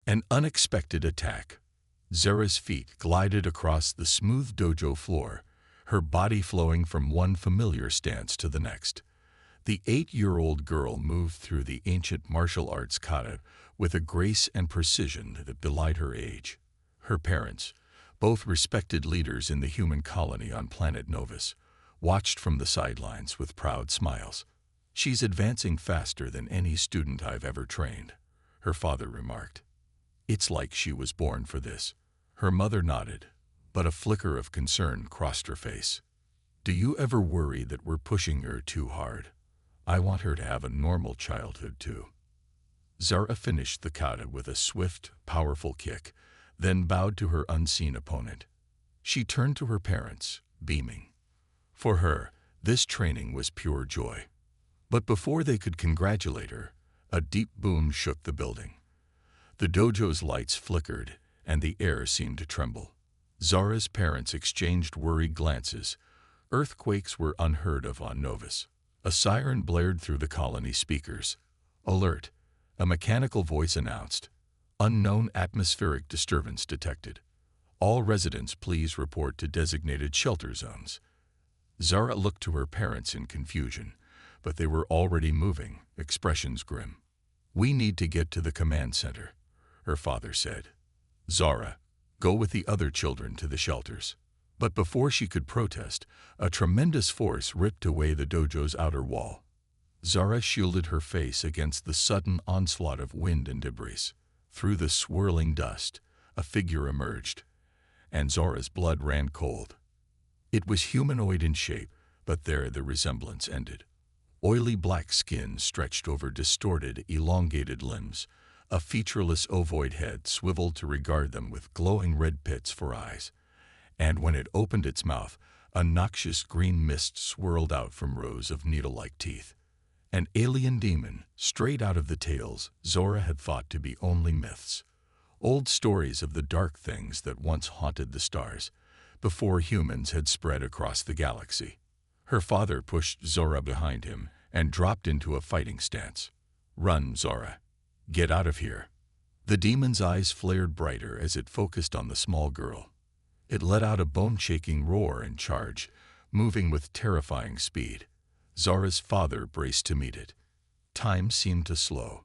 An unexpected attack. Zara's feet glided across the smooth dojo floor, her body flowing from one familiar stance to the next. The 8-year-old girl moved through the ancient martial arts kata with a grace and precision that belied her age. Her parents, both respected leaders in the human colony on planet Novus, watched from the sidelines with proud smiles. "She's advancing faster than any student I've ever trained," her father remarked. "It's like she was born for this." Her mother nodded, but a flicker of concern crossed her face. "Do you ever worry that we're pushing her too hard? I want her to have a normal childhood too." Zara finished the kata with a swift, powerful kick, then bowed to her unseen opponent. She turned to her parents, beaming. For her, this training was pure joy. But before they could congratulate her, a deep boom shook the building. The dojo's lights flickered, and the air seemed to tremble. Zara's parents exchanged worried glances. Earthquakes were unheard of on Novus. A siren blared through the colony speakers. "Alert!" a mechanical voice announced. "Unknown atmospheric disturbance detected. All residents please report to designated shelter zones." Zara looked to her parents in confusion, but they were already moving, expressions grim. "We need to get to the command center," her father said. "Zara, go with the other children to the shelters." But before she could protest, a tremendous force ripped away the dojo's outer wall. Zara shielded her face against the sudden onslaught of wind and debris. Through the swirling dust, a figure emerged, and Zara's blood ran cold. It was humanoid in shape, but there the resemblance ended. Oily black skin stretched over distorted, elongated limbs. A featureless ovoid head swiveled to regard them with glowing red pits for eyes. And when it opened its mouth, a noxious green mist swirled out from rows of needle-like teeth. An alien demon, straight out of the tales Zora had thought to be only myths. Old stories of the dark things that once haunted the stars, before humans had spread across the galaxy. Her father pushed Zora behind him and dropped into a fighting stance. "Run, Zora. Get out of here." The demon's eyes flared brighter as it focused on the small girl. It let out a bone-shaking roar and charged, moving with terrifying speed. Zora's father braced to meet it. Time seemed to slow.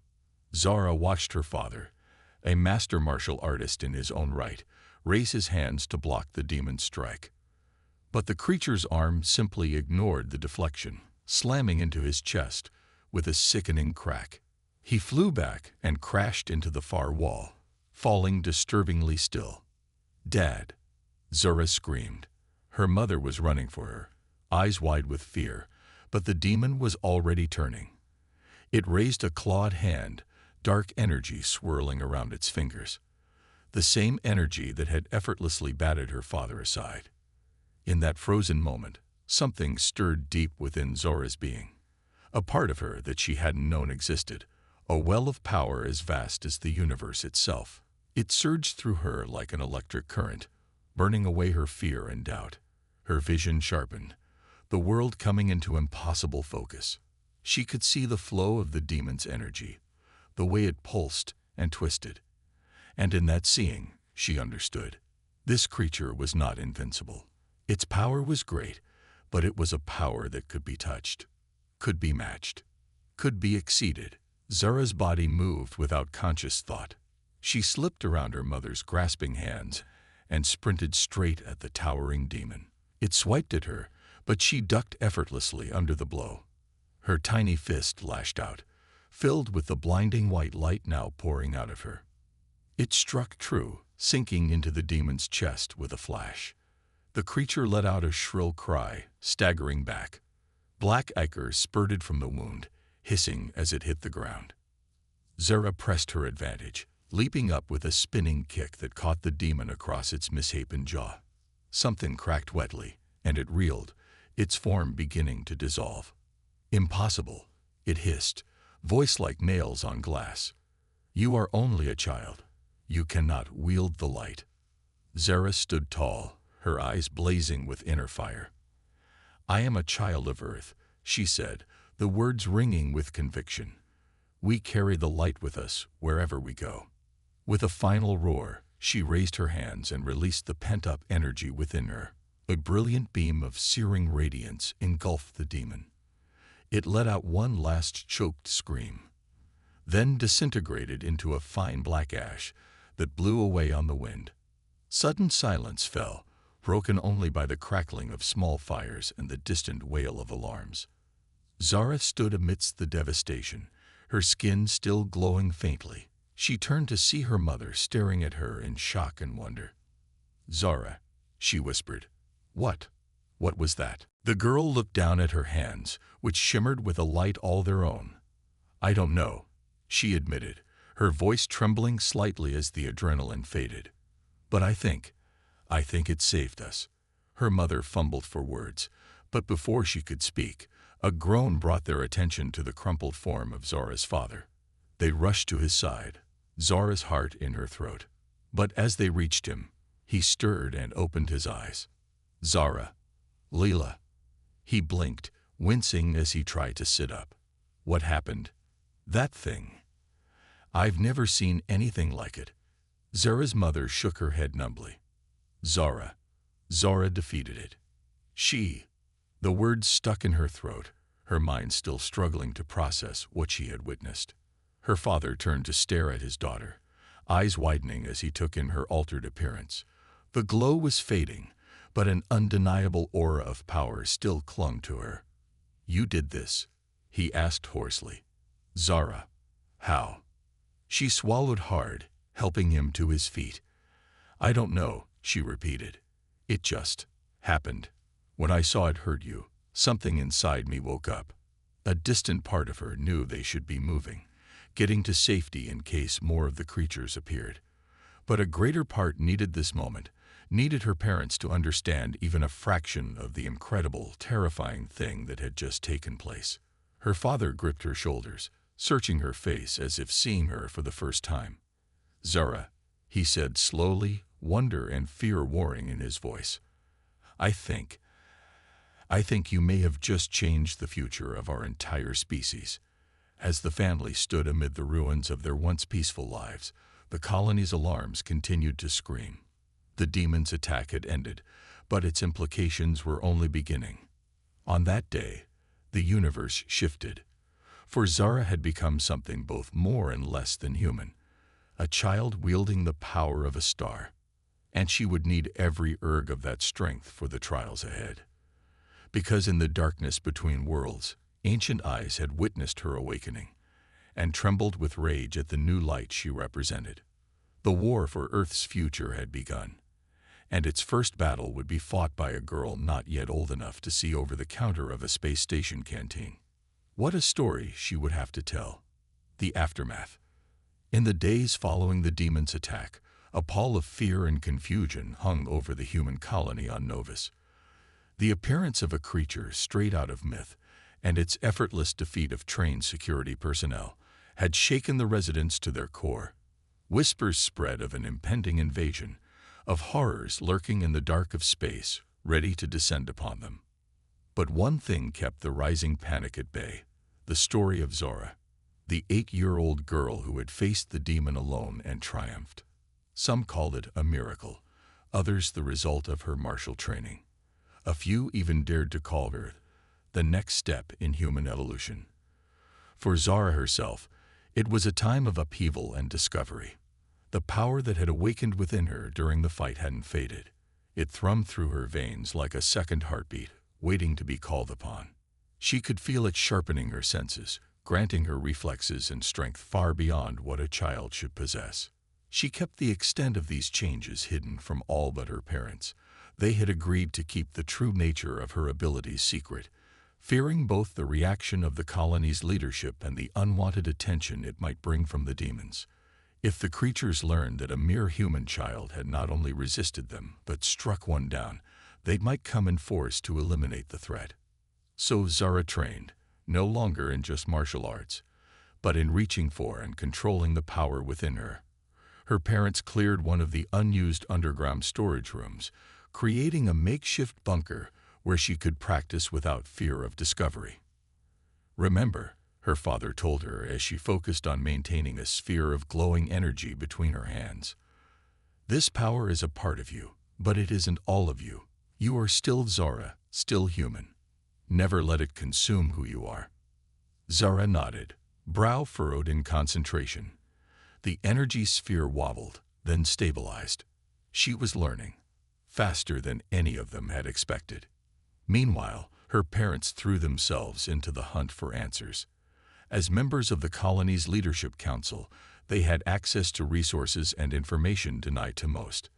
Zora watched her father, a master martial artist in his own right, raise his hands to block the demon's strike. But the creature's arm simply ignored the deflection, slamming into his chest with a sickening crack. He flew back and crashed into the far wall, falling disturbingly still. "Dad!" Zora screamed. Her mother was running for her, eyes wide with fear, but the demon was already turning. It raised a clawed hand, dark energy swirling around its fingers. The same energy that had effortlessly batted her father aside. In that frozen moment, something stirred deep within Zora's being. A part of her that she hadn't known existed, a well of power as vast as the universe itself. It surged through her like an electric current, burning away her fear and doubt. Her vision sharpened, the world coming into impossible focus. She could see the flow of the demon's energy, the way it pulsed and twisted. And in that seeing, she understood. This creature was not invincible. Its power was great, but it was a power that could be touched, could be matched, could be exceeded. Zara's body moved without conscious thought. She slipped around her mother's grasping hands and sprinted straight at the towering demon. It swiped at her, but she ducked effortlessly under the blow. Her tiny fist lashed out, filled with the blinding white light now pouring out of her. It struck true, sinking into the demon's chest with a flash. The creature let out a shrill cry, staggering back. Black ichor spurted from the wound, hissing as it hit the ground. Zara pressed her advantage, leaping up with a spinning kick that caught the demon across its misshapen jaw. Something cracked wetly, and it reeled, its form beginning to dissolve. "Impossible," it hissed, voice like nails on glass. "You are only a child. You cannot wield the light." Zara stood tall, her eyes blazing with inner fire. "I am a child of Earth," she said, the words ringing with conviction. "We carry the light with us wherever we go." With a final roar, she raised her hands and released the pent-up energy within her. A brilliant beam of searing radiance engulfed the demon. It let out one last choked scream, then disintegrated into a fine black ash that blew away on the wind. Sudden silence fell, broken only by the crackling of small fires and the distant wail of alarms. Zara stood amidst the devastation, her skin still glowing faintly. She turned to see her mother staring at her in shock and wonder. "Zara," she whispered. "What? What was that?" The girl looked down at her hands, which shimmered with a light all their own. "I don't know," she admitted, her voice trembling slightly as the adrenaline faded. "But I think it saved us." Her mother fumbled for words, but before she could speak, a groan brought their attention to the crumpled form of Zara's father. They rushed to his side, Zara's heart in her throat. But as they reached him, he stirred and opened his eyes. "Zara, Leela." He blinked, wincing as he tried to sit up. "What happened?" "That thing. I've never seen anything like it." Zara's mother shook her head numbly. Zara defeated it. The words stuck in her throat, her mind still struggling to process what she had witnessed. Her father turned to stare at his daughter, eyes widening as he took in her altered appearance. The glow was fading, but an undeniable aura of power still clung to her. "You did this?" he asked hoarsely. "Zara, how?" She swallowed hard, helping him to his feet. "I don't know," she repeated. "It just happened. When I saw it hurt you, something inside me woke up." A distant part of her knew they should be moving, getting to safety in case more of the creatures appeared. But a greater part needed this moment, needed her parents to understand even a fraction of the incredible, terrifying thing that had just taken place. Her father gripped her shoulders, searching her face as if seeing her for the first time. "Zara," he said slowly, wonder and fear warring in his voice. I think you may have just changed the future of our entire species." As the family stood amid the ruins of their once peaceful lives, the colony's alarms continued to scream. The demon's attack had ended, but its implications were only beginning. On that day, the universe shifted. For Zara had become something both more and less than human, a child wielding the power of a star. And she would need every erg of that strength for the trials ahead. Because in the darkness between worlds, ancient eyes had witnessed her awakening, and trembled with rage at the new light she represented. The war for Earth's future had begun, and its first battle would be fought by a girl not yet old enough to see over the counter of a space station canteen. What a story she would have to tell. The aftermath. In the days following the demon's attack, a pall of fear and confusion hung over the human colony on Novus. The appearance of a creature straight out of myth, and its effortless defeat of trained security personnel, had shaken the residents to their core. Whispers spread of an impending invasion, of horrors lurking in the dark of space, ready to descend upon them. But one thing kept the rising panic at bay: the story of Zara, the 8-year-old girl who had faced the demon alone and triumphed. Some called it a miracle, others the result of her martial training. A few even dared to call her the next step in human evolution. For Zara herself, it was a time of upheaval and discovery. The power that had awakened within her during the fight hadn't faded. It thrummed through her veins like a second heartbeat, waiting to be called upon. She could feel it sharpening her senses, granting her reflexes and strength far beyond what a child should possess. She kept the extent of these changes hidden from all but her parents. They had agreed to keep the true nature of her abilities secret, fearing both the reaction of the colony's leadership and the unwanted attention it might bring from the demons. If the creatures learned that a mere human child had not only resisted them, but struck one down, they might come in force to eliminate the threat. So Zara trained, no longer in just martial arts, but in reaching for and controlling the power within her. Her parents cleared one of the unused underground storage rooms, creating a makeshift bunker where she could practice without fear of discovery. "Remember," her father told her as she focused on maintaining a sphere of glowing energy between her hands. This power is a part of you, but it isn't all of you. You are still Zara, still human. Never let it consume who you are. Zara nodded, brow furrowed in concentration. The energy sphere wobbled, then stabilized. She was learning, faster than any of them had expected. Meanwhile, her parents threw themselves into the hunt for answers. As members of the colony's leadership council, they had access to resources and information denied to most.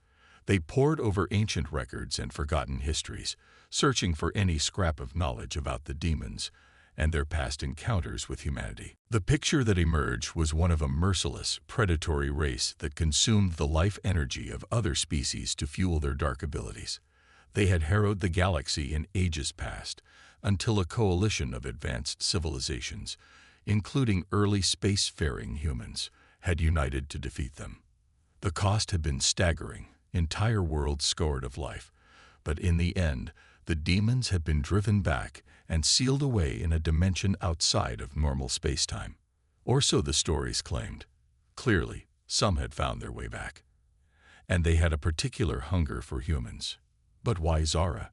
They pored over ancient records and forgotten histories, searching for any scrap of knowledge about the demons and their past encounters with humanity. The picture that emerged was one of a merciless, predatory race that consumed the life energy of other species to fuel their dark abilities. They had harrowed the galaxy in ages past, until a coalition of advanced civilizations, including early spacefaring humans, had united to defeat them. The cost had been staggering, entire worlds scored of life, but in the end, the demons had been driven back and sealed away in a dimension outside of normal spacetime. Or so the stories claimed. Clearly, some had found their way back. And they had a particular hunger for humans. But why Zara?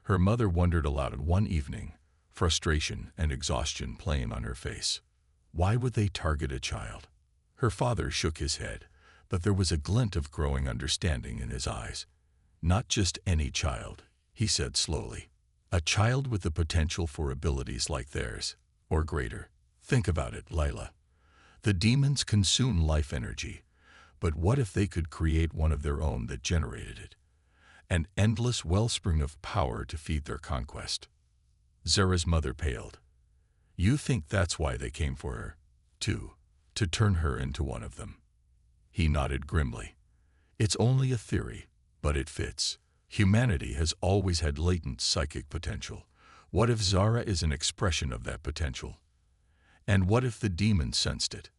Her mother wondered aloud one evening, frustration and exhaustion playing on her face. Why would they target a child? Her father shook his head, but there was a glint of growing understanding in his eyes. Not just any child, he said slowly. A child with the potential for abilities like theirs, or greater. Think about it, Lila. The demons consume life energy, but what if they could create one of their own that generated it? An endless wellspring of power to feed their conquest. Zara's mother paled. You think that's why they came for her? To turn her into one of them. He nodded grimly. It's only a theory, but it fits. Humanity has always had latent psychic potential. What if Zara is an expression of that potential? And what if the demons sensed it?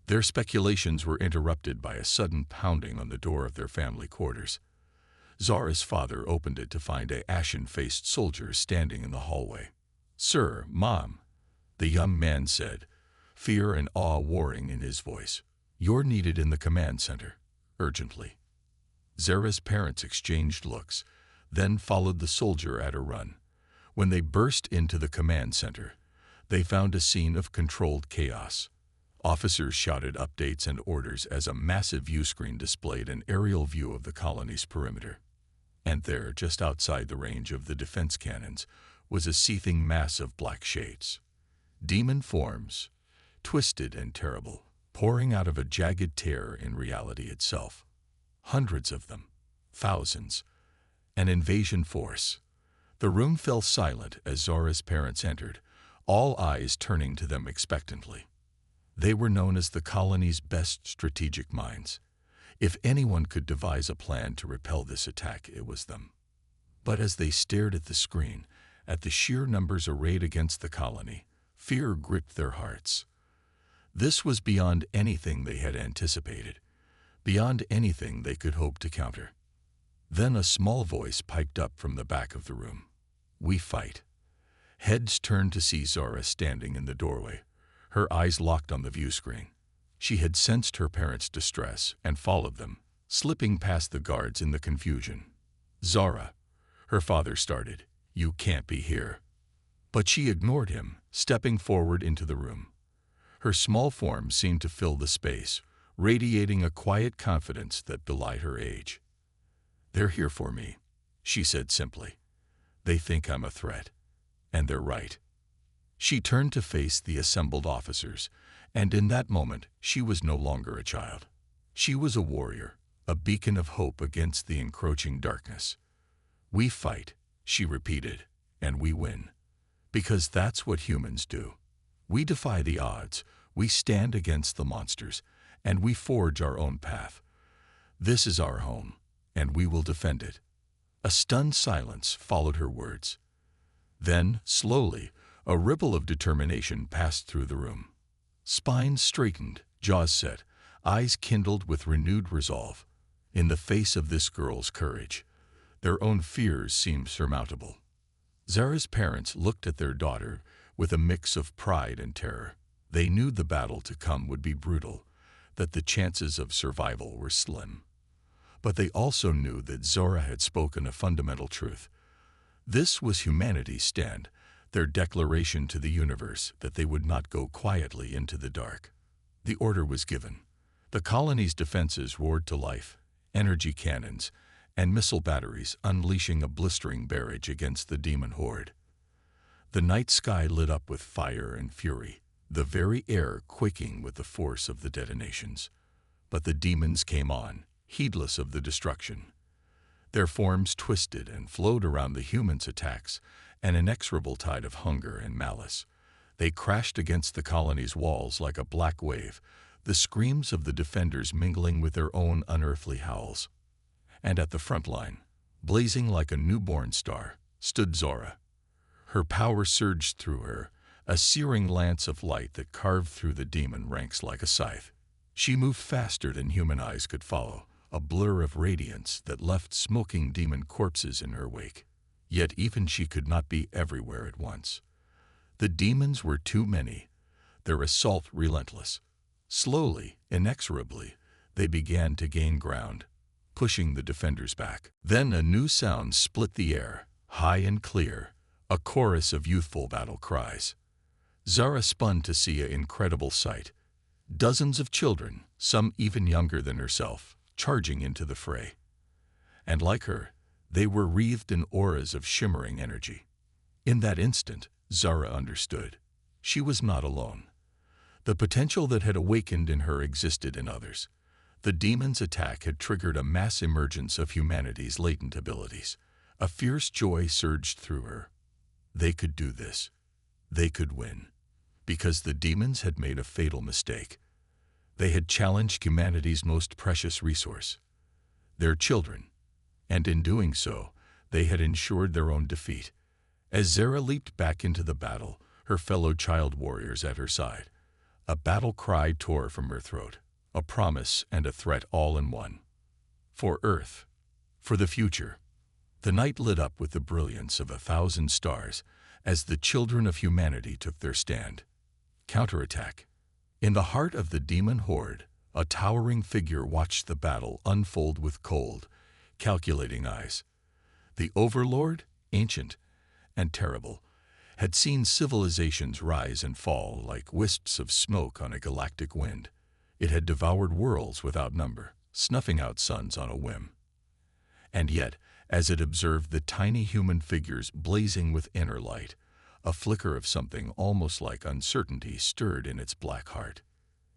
Their speculations were interrupted by a sudden pounding on the door of their family quarters. Zara's father opened it to find a ashen-faced soldier standing in the hallway. Sir, Mom, the young man said, fear and awe warring in his voice. You're needed in the command center, urgently. Zara's parents exchanged looks, then followed the soldier at a run. When they burst into the command center, they found a scene of controlled chaos. Officers shouted updates and orders as a massive viewscreen displayed an aerial view of the colony's perimeter. And there, just outside the range of the defense cannons, was a seething mass of black shades. Demon forms, twisted and terrible, pouring out of a jagged tear in reality itself. Hundreds of them, thousands, an invasion force. The room fell silent as Zara's parents entered, all eyes turning to them expectantly. They were known as the colony's best strategic minds. If anyone could devise a plan to repel this attack, it was them. But as they stared at the screen, at the sheer numbers arrayed against the colony, fear gripped their hearts. This was beyond anything they had anticipated, beyond anything they could hope to counter. Then a small voice piped up from the back of the room. We fight. Heads turned to see Zara standing in the doorway, her eyes locked on the view screen. She had sensed her parents' distress and followed them, slipping past the guards in the confusion. Zara, her father started, you can't be here. But she ignored him, stepping forward into the room. Her small form seemed to fill the space, radiating a quiet confidence that belied her age. They're here for me, she said simply. They think I'm a threat, and they're right. She turned to face the assembled officers, and in that moment she was no longer a child. She was a warrior, a beacon of hope against the encroaching darkness. We fight, she repeated, and we win. Because that's what humans do. We defy the odds, we stand against the monsters, and we forge our own path. This is our home, and we will defend it. A stunned silence followed her words. Then, slowly, a ripple of determination passed through the room. Spines straightened, jaws set, eyes kindled with renewed resolve. In the face of this girl's courage, their own fears seemed surmountable. Zara's parents looked at their daughter with a mix of pride and terror. They knew the battle to come would be brutal, that the chances of survival were slim. But they also knew that Zora had spoken a fundamental truth. This was humanity's stand, their declaration to the universe that they would not go quietly into the dark. The order was given. The colony's defenses roared to life, energy cannons and missile batteries unleashing a blistering barrage against the demon horde. The night sky lit up with fire and fury, the very air quaking with the force of the detonations. But the demons came on, heedless of the destruction. Their forms twisted and flowed around the humans' attacks, an inexorable tide of hunger and malice. They crashed against the colony's walls like a black wave, the screams of the defenders mingling with their own unearthly howls. And at the front line, blazing like a newborn star, stood Zora. Her power surged through her, a searing lance of light that carved through the demon ranks like a scythe. She moved faster than human eyes could follow, a blur of radiance that left smoking demon corpses in her wake. Yet even she could not be everywhere at once. The demons were too many, their assault relentless. Slowly, inexorably, they began to gain ground, pushing the defenders back. Then a new sound split the air, high and clear, a chorus of youthful battle cries. Zara spun to see an incredible sight. Dozens of children, some even younger than herself, charging into the fray. And like her, they were wreathed in auras of shimmering energy. In that instant, Zara understood. She was not alone. The potential that had awakened in her existed in others. The demon's attack had triggered a mass emergence of humanity's latent abilities. A fierce joy surged through her. They could do this. They could win. Because the demons had made a fatal mistake. They had challenged humanity's most precious resource, their children, and in doing so, they had ensured their own defeat. As Zara leaped back into the battle, her fellow child warriors at her side, a battle cry tore from her throat, a promise and a threat all in one. For Earth, for the future. The night lit up with the brilliance of 1,000 stars as the children of humanity took their stand. Counterattack. In the heart of the demon horde, a towering figure watched the battle unfold with cold, calculating eyes. The Overlord, ancient and terrible, had seen civilizations rise and fall like wisps of smoke on a galactic wind. It had devoured worlds without number, snuffing out suns on a whim. And yet, as it observed the tiny human figures blazing with inner light, a flicker of something almost like uncertainty stirred in its black heart.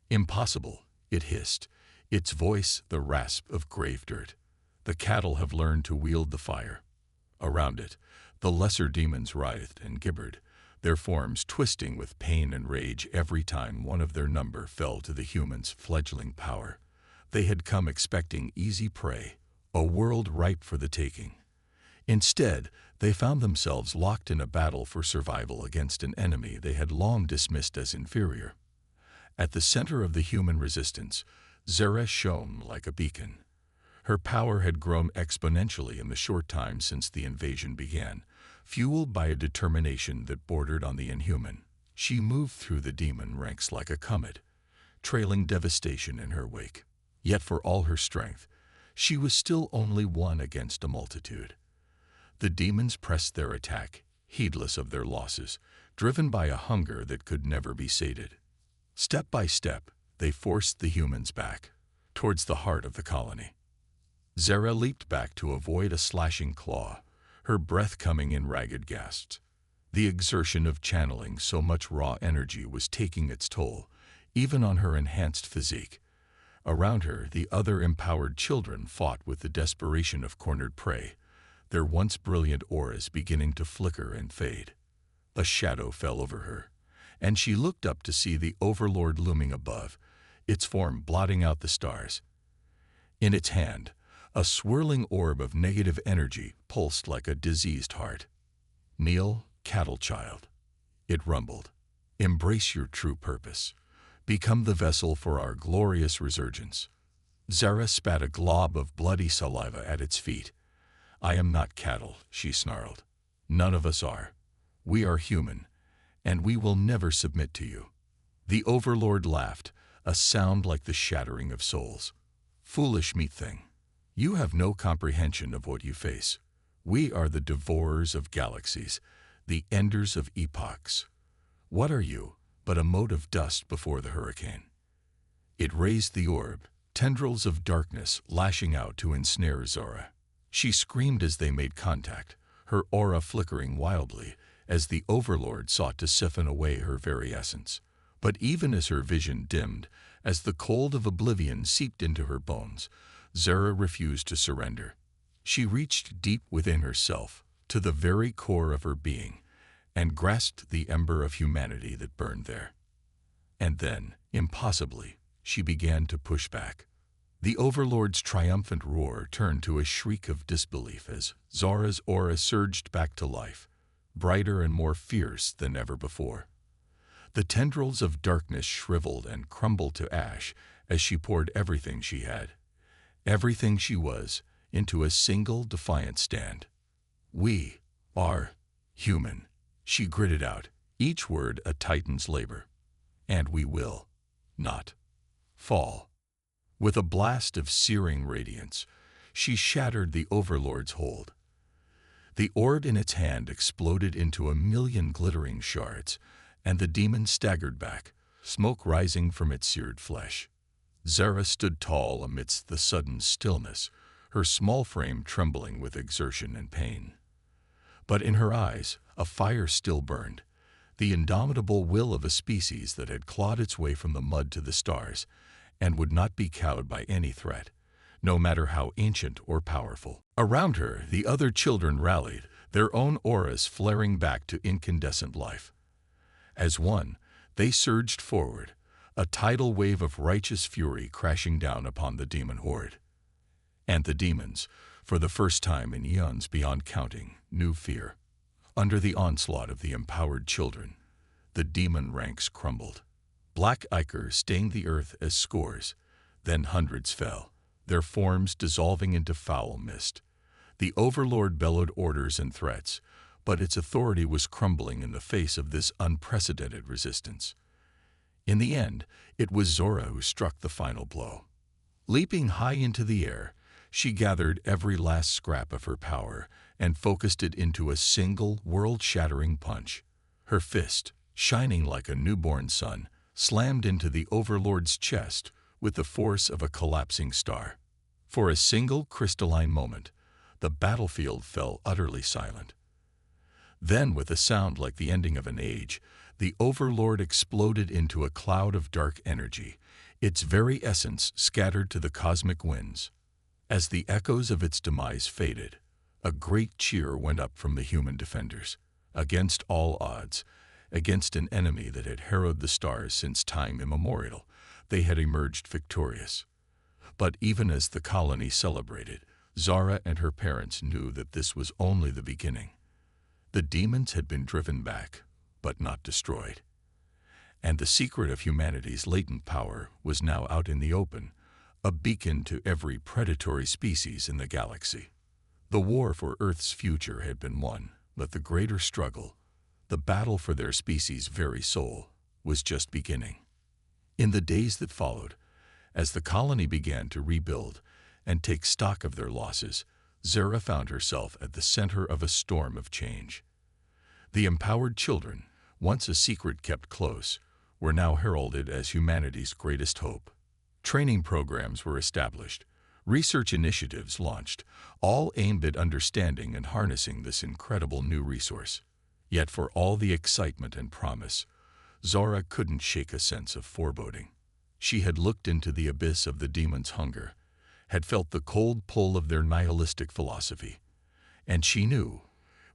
Impossible, it hissed, its voice the rasp of grave dirt. The cattle have learned to wield the fire. Around it, the lesser demons writhed and gibbered, their forms twisting with pain and rage every time one of their number fell to the humans' fledgling power. They had come expecting easy prey, a world ripe for the taking. Instead, they found themselves locked in a battle for survival against an enemy they had long dismissed as inferior. At the center of the human resistance, Zara shone like a beacon. Her power had grown exponentially in the short time since the invasion began, fueled by a determination that bordered on the inhuman. She moved through the demon ranks like a comet, trailing devastation in her wake. Yet for all her strength, she was still only one against a multitude. The demons pressed their attack, heedless of their losses, driven by a hunger that could never be sated. Step by step, they forced the humans back, towards the heart of the colony. Zara leaped back to avoid a slashing claw, her breath coming in ragged gasps. The exertion of channeling so much raw energy was taking its toll, even on her enhanced physique. Around her, the other empowered children fought with the desperation of cornered prey, their once brilliant auras beginning to flicker and fade. A shadow fell over her, and she looked up to see the Overlord looming above, its form blotting out the stars. In its hand, a swirling orb of negative energy pulsed like a diseased heart. "Kneel, cattle child," it rumbled. "Embrace your true purpose. Become the vessel for our glorious resurgence." Zara spat a glob of bloody saliva at its feet. "I am not cattle," she snarled. "None of us are. We are human, and we will never submit to you." The Overlord laughed, a sound like the shattering of souls. Foolish meat thing. You have no comprehension of what you face. We are the devourers of galaxies, the enders of epochs. What are you but a mote of dust before the hurricane? It raised the orb, tendrils of darkness lashing out to ensnare Zora. She screamed as they made contact, her aura flickering wildly as the Overlord sought to siphon away her very essence. But even as her vision dimmed, as the cold of oblivion seeped into her bones, Zora refused to surrender. She reached deep within herself, to the very core of her being, and grasped the ember of humanity that burned there. And then, impossibly, she began to push back. The Overlord's triumphant roar turned to a shriek of disbelief as Zora's aura surged back to life, brighter and more fierce than ever before. The tendrils of darkness shriveled and crumbled to ash as she poured everything she had, everything she was, into a single defiant stand. We are human, she gritted out, each word a titan's labor. And we will not fall. With a blast of searing radiance, she shattered the Overlord's hold. The orb in its hand exploded into a million glittering shards, and the demon staggered back, smoke rising from its seared flesh. Zara stood tall amidst the sudden stillness, her small frame trembling with exertion and pain. But in her eyes, a fire still burned, the indomitable will of a species that had clawed its way from the mud to the stars and would not be cowed by any threat, no matter how ancient or powerful. Around her, the other children rallied, their own auras flaring back to incandescent life. As one, they surged forward, a tidal wave of righteous fury crashing down upon the demon horde. And the demons, for the first time in eons beyond counting, knew fear. Under the onslaught of the empowered children, the demon ranks crumbled. Black ichor stained the earth as scores, then hundreds fell, their forms dissolving into foul mist. The Overlord bellowed orders and threats, but its authority was crumbling in the face of this unprecedented resistance. In the end, it was Zora who struck the final blow. Leaping high into the air, she gathered every last scrap of her power and focused it into a single, world-shattering punch. Her fist, shining like a newborn sun, slammed into the Overlord's chest with the force of a collapsing star. For a single crystalline moment, the battlefield fell utterly silent. Then, with a sound like the ending of an age, the Overlord exploded into a cloud of dark energy, its very essence scattered to the cosmic winds. As the echoes of its demise faded, a great cheer went up from the human defenders. Against all odds, against an enemy that had harrowed the stars since time immemorial, they had emerged victorious. But even as the colony celebrated, Zara and her parents knew that this was only the beginning. The demons had been driven back, but not destroyed. And the secret of humanity's latent power was now out in the open, a beacon to every predatory species in the galaxy. The war for Earth's future had been won, but the greater struggle, the battle for their species' very soul, was just beginning. In the days that followed, as the colony began to rebuild and take stock of their losses, Zara found herself at the center of a storm of change. The empowered children, once a secret kept close, were now heralded as humanity's greatest hope. Training programs were established, research initiatives launched, all aimed at understanding and harnessing this incredible new resource. Yet for all the excitement and promise, Zora couldn't shake a sense of foreboding. She had looked into the abyss of the demons' hunger, had felt the cold pull of their nihilistic philosophy, and she knew,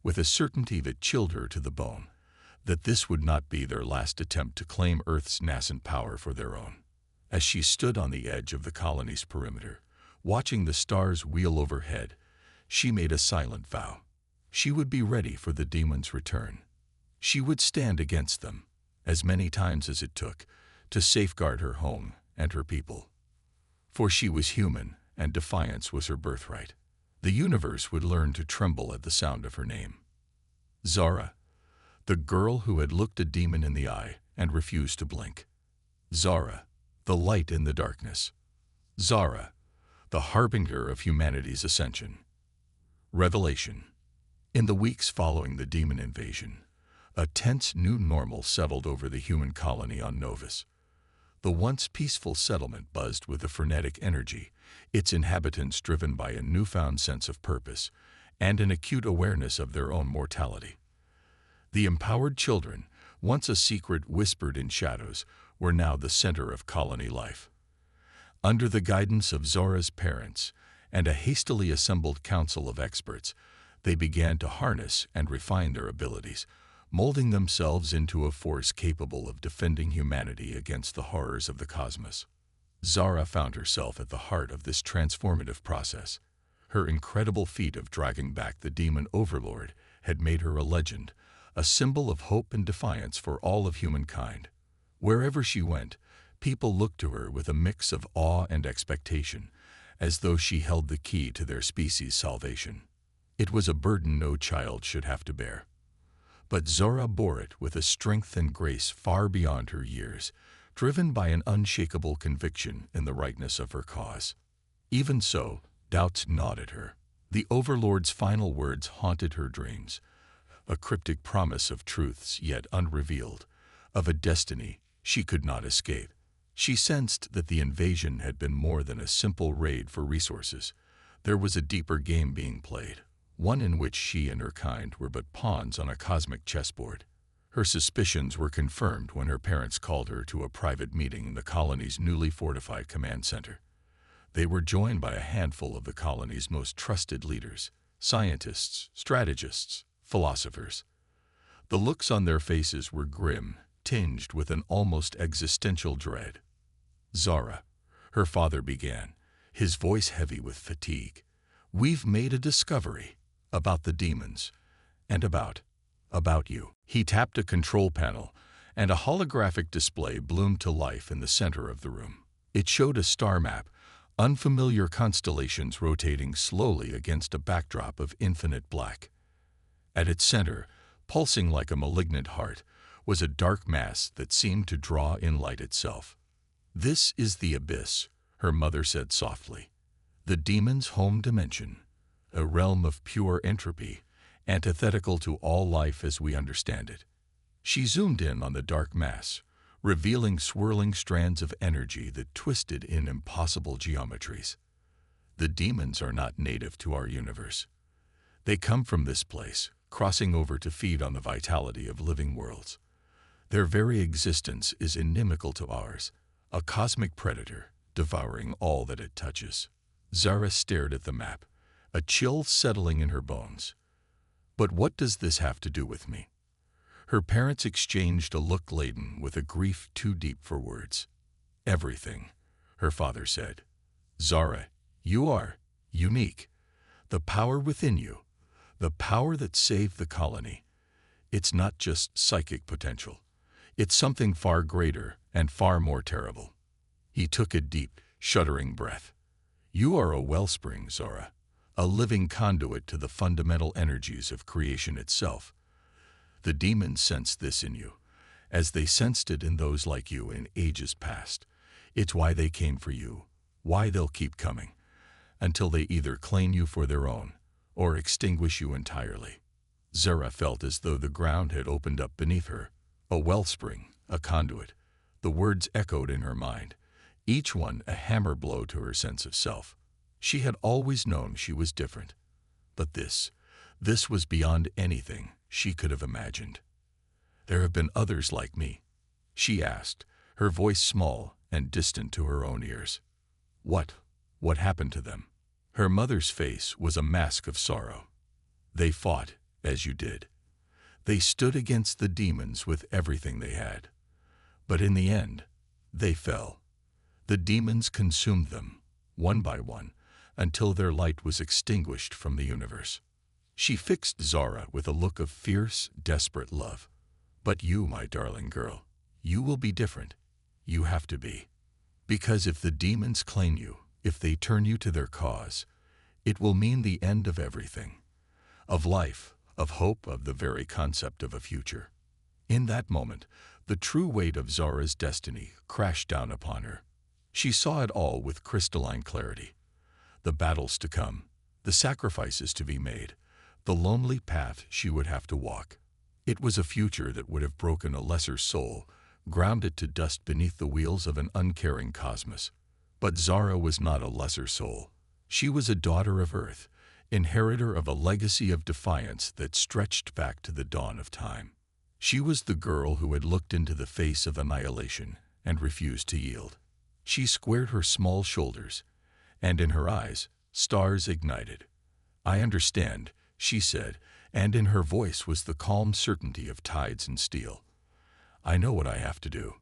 with a certainty that chilled her to the bone, that this would not be their last attempt to claim Earth's nascent power for their own. As she stood on the edge of the colony's perimeter, watching the stars wheel overhead, she made a silent vow. She would be ready for the demons' return. She would stand against them, as many times as it took, to safeguard her home and her people. For she was human, and defiance was her birthright. The universe would learn to tremble at the sound of her name. Zara, the girl who had looked a demon in the eye and refused to blink. Zara, the light in the darkness. Zara, the harbinger of humanity's ascension. Revelation. In the weeks following the demon invasion, a tense new normal settled over the human colony on Novus. The once peaceful settlement buzzed with a frenetic energy, its inhabitants driven by a newfound sense of purpose and an acute awareness of their own mortality. The empowered children, once a secret whispered in shadows, were now the center of colony life. Under the guidance of Zora's parents and a hastily assembled council of experts, they began to harness and refine their abilities, molding themselves into a force capable of defending humanity against the horrors of the cosmos. Zara found herself at the heart of this transformative process. Her incredible feat of dragging back the demon overlord had made her a legend, a symbol of hope and defiance for all of humankind. Wherever she went, people looked to her with a mix of awe and expectation, as though she held the key to their species' salvation. It was a burden no child should have to bear. But Zora bore it with a strength and grace far beyond her years, driven by an unshakable conviction in the rightness of her cause. Even so, doubts gnawed at her. The Overlord's final words haunted her dreams, a cryptic promise of truths yet unrevealed, of a destiny she could not escape. She sensed that the invasion had been more than a simple raid for resources. There was a deeper game being played, one in which she and her kind were but pawns on a cosmic chessboard. Her suspicions were confirmed when her parents called her to a private meeting in the colony's newly fortified command center. They were joined by a handful of the colony's most trusted leaders, scientists, strategists, philosophers. The looks on their faces were grim, tinged with an almost existential dread. "Zara," her father began, his voice heavy with fatigue, "we've made a discovery about the demons and about you." He tapped a control panel, and a holographic display bloomed to life in the center of the room. It showed a star map, unfamiliar constellations rotating slowly against a backdrop of infinite black. At its center, pulsing like a malignant heart, was a dark mass that seemed to draw in light itself. "This is the abyss," her mother said softly. "The demon's home dimension, a realm of pure entropy, antithetical to all life as we understand it." She zoomed in on the dark mass, revealing swirling strands of energy that twisted in impossible geometries. "The demons are not native to our universe. They come from this place, crossing over to feed on the vitality of living worlds. Their very existence is inimical to ours, a cosmic predator, devouring all that it touches." Zara stared at the map, a chill settling in her bones. "But what does this have to do with me?" Her parents exchanged a look laden with a grief too deep for words. "Everything," her father said. "Zara, you are unique. The power within you, the power that saved the colony, it's not just psychic potential. It's something far greater and far more terrible." He took a deep, shuddering breath. "You are a wellspring, Zora, a living conduit to the fundamental energies of creation itself. The demons sense this in you, as they sensed it in those like you in ages past. It's why they came for you, why they'll keep coming, until they either claim you for their own or extinguish you entirely." Zara felt as though the ground had opened up beneath her. A wellspring, a conduit. The words echoed in her mind, each one a hammer blow to her sense of self. She had always known she was different, but this was beyond anything she could have imagined. "There have been others like me?" she asked, her voice small and distant to her own ears. What happened to them?" Her mother's face was a mask of sorrow. "They fought, as you did. They stood against the demons with everything they had. But in the end, they fell. The demons consumed them, one by one, until their light was extinguished from the universe." She fixed Zara with a look of fierce, desperate love. "But you, my darling girl, you will be different. You have to be. Because if the demons claim you, if they turn you to their cause, it will mean the end of everything. Of life, of hope, of the very concept of a future." In that moment, The true weight of Zara's destiny crashed down upon her. She saw it all with crystalline clarity. The battles to come, the sacrifices to be made, the lonely path she would have to walk. It was a future that would have broken a lesser soul, ground it to dust beneath the wheels of an uncaring cosmos. But Zara was not a lesser soul. She was a daughter of Earth, inheritor of a legacy of defiance that stretched back to the dawn of time. She was the girl who had looked into the face of annihilation and refused to yield. She squared her small shoulders, and in her eyes, stars ignited. "I understand," she said, and in her voice was the calm certainty of tides and steel. "I know what I have to do."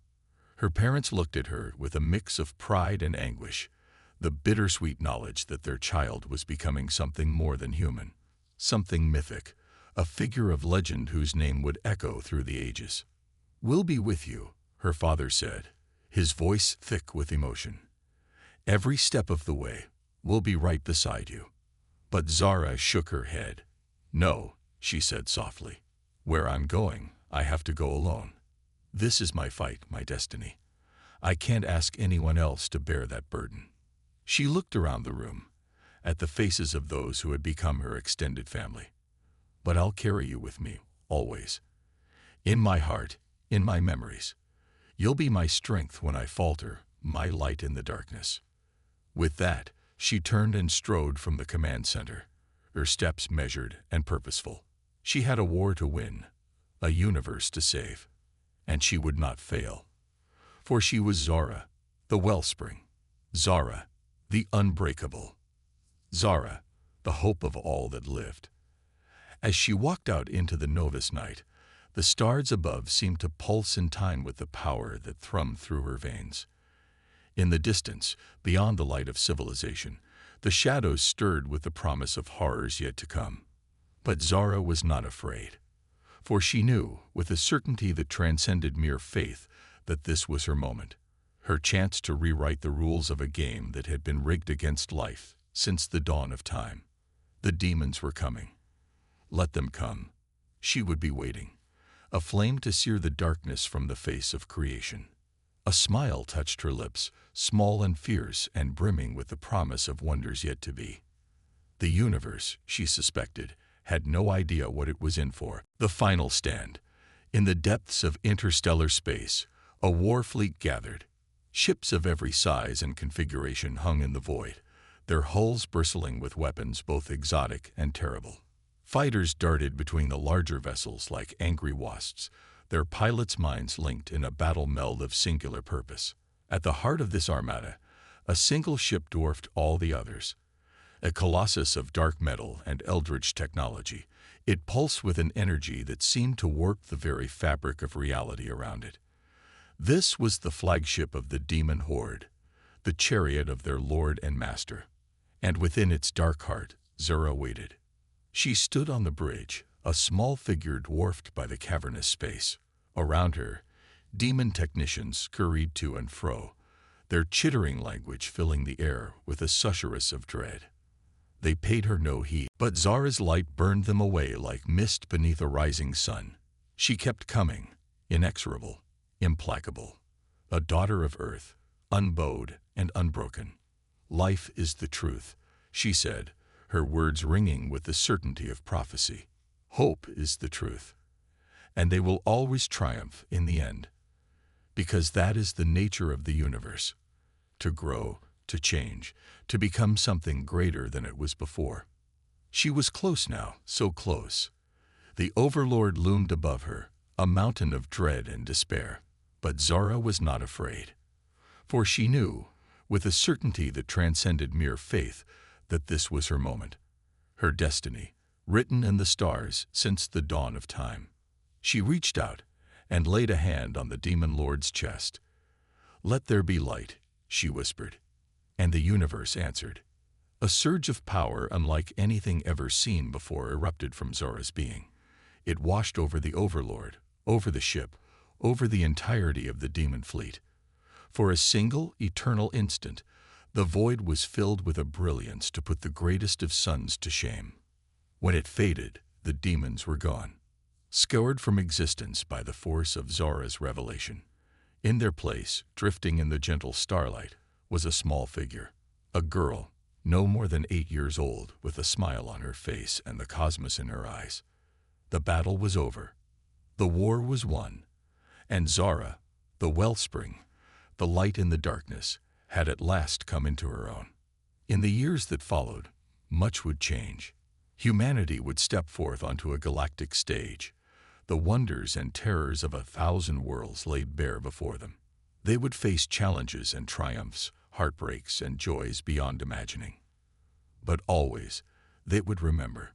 Her parents looked at her with a mix of pride and anguish, the bittersweet knowledge that their child was becoming something more than human, something mythic, a figure of legend whose name would echo through the ages. "We'll be with you," her father said, his voice thick with emotion. "Every step of the way, we'll be right beside you." But Zara shook her head. "No," she said softly. "Where I'm going, I have to go alone. This is my fight, my destiny. I can't ask anyone else to bear that burden." She looked around the room, at the faces of those who had become her extended family. "But I'll carry you with me, always. In my heart, in my memories. You'll be my strength when I falter, my light in the darkness." With that, she turned and strode from the command center, her steps measured and purposeful. She had a war to win, a universe to save, and she would not fail. For she was Zara, the wellspring. Zara, the unbreakable. Zara, the hope of all that lived. As she walked out into the Novus night, the stars above seemed to pulse in time with the power that thrummed through her veins. In the distance, beyond the light of civilization, the shadows stirred with the promise of horrors yet to come. But Zara was not afraid, for she knew, with a certainty that transcended mere faith, that this was her moment, her chance to rewrite the rules of a game that had been rigged against life since the dawn of time. The demons were coming. Let them come. She would be waiting, a flame to sear the darkness from the face of creation. A smile touched her lips, small and fierce and brimming with the promise of wonders yet to be. The universe, she suspected, had no idea what it was in for. The final stand. In the depths of interstellar space, a war fleet gathered. Ships of every size and configuration hung in the void, their hulls bristling with weapons both exotic and terrible. Fighters darted between the larger vessels like angry wasps, their pilots' minds linked in a battle meld of singular purpose. At the heart of this armada, a single ship dwarfed all the others. A colossus of dark metal and eldritch technology, it pulsed with an energy that seemed to warp the very fabric of reality around it. This was the flagship of the demon horde, the chariot of their lord and master. And within its dark heart, Zara waited. She stood on the bridge, a small figure dwarfed by the cavernous space. Around her, demon technicians scurried to and fro, their chittering language filling the air with a susurrus of dread. They paid her no heed, but Zara's light burned them away like mist beneath a rising sun. She kept coming, inexorable, implacable, a daughter of earth, unbowed and unbroken. "Life is the truth," she said, her words ringing with the certainty of prophecy. "Hope is the truth, and they will always triumph in the end, because that is the nature of the universe, to grow, to change, to become something greater than it was before." She was close now, so close. The Overlord loomed above her, a mountain of dread and despair. But Zara was not afraid, for she knew, with a certainty that transcended mere faith, that this was her moment, her destiny, written in the stars since the dawn of time. She reached out and laid a hand on the demon lord's chest. "Let there be light," she whispered, and the universe answered. A surge of power unlike anything ever seen before erupted from Zara's being. It washed over the Overlord, over the ship, over the entirety of the demon fleet. For a single, eternal instant, the void was filled with a brilliance to put the greatest of suns to shame. When it faded, the demons were gone. scoured from existence by the force of Zora's revelation. In their place, drifting in the gentle starlight, was a small figure, a girl, no more than 8 years old, with a smile on her face and the cosmos in her eyes. The battle was over. The war was won. And Zora, the wellspring, the light in the darkness, had at last come into her own. In the years that followed, much would change. Humanity would step forth onto a galactic stage. The wonders and terrors of 1,000 worlds laid bare before them. They would face challenges and triumphs, heartbreaks and joys beyond imagining. But always, they would remember.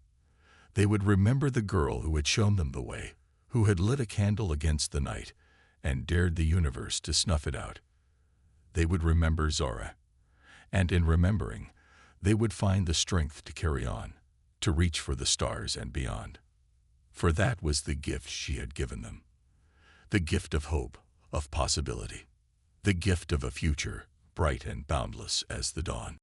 They would remember the girl who had shown them the way, who had lit a candle against the night and dared the universe to snuff it out. They would remember Zora. And in remembering, they would find the strength to carry on, to reach for the stars and beyond. For that was the gift she had given them. The gift of hope, of possibility. The gift of a future, bright and boundless as the dawn.